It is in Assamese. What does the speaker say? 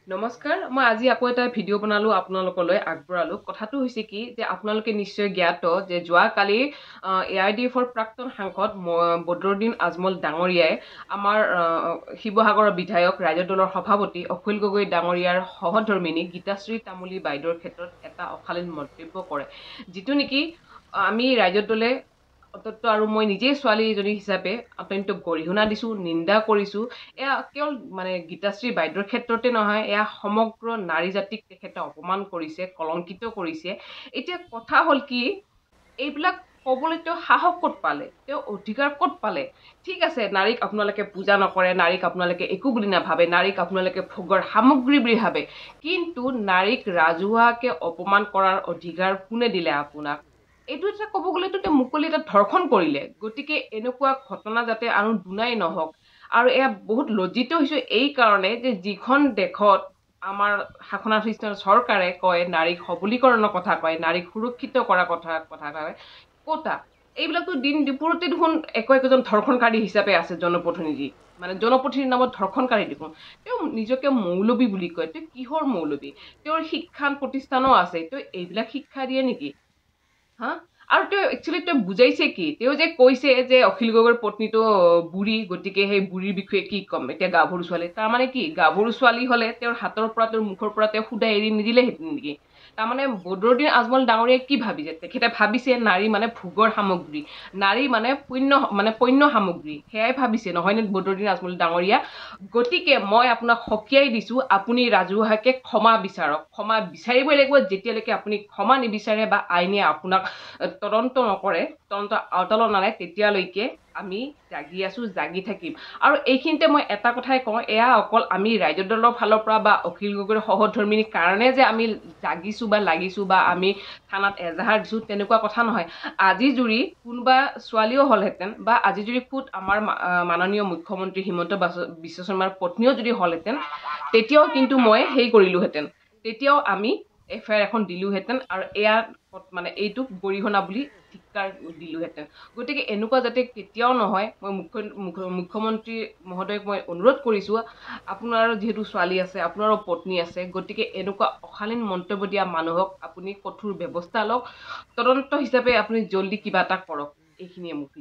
নমস্কাৰ মই আজি আকৌ এটা ভিডিঅ' বনালো আপোনালোকলৈ আগবঢ়ালো কথাটো হৈছে কি যে আপোনালোকে নিশ্চয় জ্ঞাত যে যোৱা কালি এআইডিএফৰ প্ৰাক্তন সাংসদ বদৰুদ্দিন আজমল ডাঙৰীয়াই আমাৰ শিৱসাগৰৰ বিধায়ক ৰাজ্য দলৰ সভাপতি অখিল গগৈ ডাঙৰীয়াৰ সহধৰ্মিনী গীতাশ্ৰী তামুলী বাইদেউৰ ক্ষেত্ৰত এটা অশালীন মন্তব্য কৰে যিটো নেকি আমি ৰাজ্য দলে অন্তত আৰু মই নিজেই ছোৱালী এজনী হিচাপে অত্যন্ত গৰিহণা দিছো নিন্দা কৰিছো এয়া কেৱল মানে গীতাশ্ৰী বাইদেউৰ ক্ষেত্ৰতে নহয় এয়া সমগ্ৰ নাৰী জাতিক তেখেতে অপমান কৰিছে কলংকিত কৰিছে এতিয়া কথা হ'ল কি এইবিলাক ক'বলৈ তেওঁ সাহস ক'ত পালে তেওঁ অধিকাৰ ক'ত পালে ঠিক আছে নাৰীক আপোনালোকে পূজা নকৰে নাৰীক আপোনালোকে একো বুলি নাভাবে নাৰীক আপোনালোকে ভোগৰ সামগ্ৰী বুলি ভাবে কিন্তু নাৰীক ৰাজহুৱাকে অপমান কৰাৰ অধিকাৰ কোনে দিলে আপোনাক এইটো এটা ক'ব গ'লেতো তেওঁ মুকলি এটা ধৰ্ষণ কৰিলে গতিকে এনেকুৱা ঘটনা যাতে আৰু দুনাই নহওক আৰু এয়া বহুত লজ্জিত হৈছো এই কাৰণে যে যিখন দেশত আমাৰ শাসনাধিষ্ঠ চৰকাৰে কয় নাৰীক সবলীকৰণৰ কথা কয় নাৰীক সুৰক্ষিত কৰাৰ কথা কয় ক'তা এইবিলাকতো দিন দুপৰতে দেখোন একজন ধৰ্ষণকাৰী হিচাপে আছে জনপ্ৰতিনিধি মানে জনপ্ৰতিনিধিৰ নামত ধৰ্ষণকাৰী দেখোন তেওঁ নিজকে মৌলবী বুলি কয় তেওঁ কিহৰ মৌলবী তেওঁৰ শিক্ষান প্ৰতিষ্ঠানো আছে তেওঁ এইবিলাক শিক্ষা দিয়ে নেকি হা আৰু তেওঁ একচুৱেলি তেওঁ বুজাইছে কি তেওঁ যে কৈছে যে অখিল গগৈৰ পত্নীটো বুঢ়ী গতিকে সেই বুঢ়ীৰ বিষয়ে কি ক'ম এতিয়া গাভৰু ছোৱালী তাৰমানে কি গাভৰু ছোৱালী হ'লে তেওঁৰ হাতৰ পৰা তেওঁৰ মুখৰ পৰা তেওঁ সুদা এৰি নিদিলেহেঁতেন নেকি তাৰমানে বদৰুদ্দিন আজমল ডাঙৰীয়াই কি ভাবিছে তেখেতে ভাবিছে নাৰী মানে ভোগৰ সামগ্ৰী নাৰী মানে পণ্য সামগ্ৰী সেয়াই ভাবিছে নহয়নে বদৰুদ্দিন আজমল ডাঙৰীয়া গতিকে মই আপোনাক সকীয়াই দিছো আপুনি ৰাজহুৱাকে ক্ষমা বিচাৰক ক্ষমা বিচাৰিবই লাগিব যেতিয়ালৈকে আপুনি ক্ষমা নিবিচাৰে বা আইনে আপোনাক তদন্ত নকৰে তদন্ত আওতালত নানে তেতিয়ালৈকে আমি জাগি আছো জাগি থাকিম আৰু এইখিনিতে মই এটা কথাই কওঁ এয়া অকল আমি ৰাজ্য দলৰ ফালৰ পৰা বা অখিল গগৈৰ সহধৰ্মিনীৰ কাৰণে যে আমি জাগিছো বা লাগিছো বা আমি থানাত এজাহাৰ দিছো তেনেকুৱা কথা নহয় আজি জুৰি কোনোবা ছোৱালীও হ'লহেঁতেন বা আজি জুৰি খুদ আমাৰ মাননীয় মুখ্যমন্ত্ৰী হিমন্ত বিশ্ব শৰ্মাৰ পত্নীও যদি হ'লহেঁতেন তেতিয়াও কিন্তু মই হেৰি কৰিলোহেঁতেন তেতিয়াও আমি এফআইআৰ এখন দিলোহেঁতেন আৰু এয়া মানে এইটোক গৰিহণা বুলি ধিক্কাৰ দিলোহেঁতেন গতিকে এনেকুৱা যাতে কেতিয়াও নহয় মই মুখ্যমন্ত্ৰী মহোদয়ক মই অনুৰোধ কৰিছো আপোনাৰ যিহেতু ছোৱালী আছে আপোনাৰো পত্নী আছে গতিকে এনেকুৱা অশালীন মন্তব্য দিয়া মানুহক আপুনি কঠোৰ ব্যৱস্থা লওক তদন্ত হিচাপে আপুনি জলদি কিবা এটা কৰক এইখিনিয়ে মোক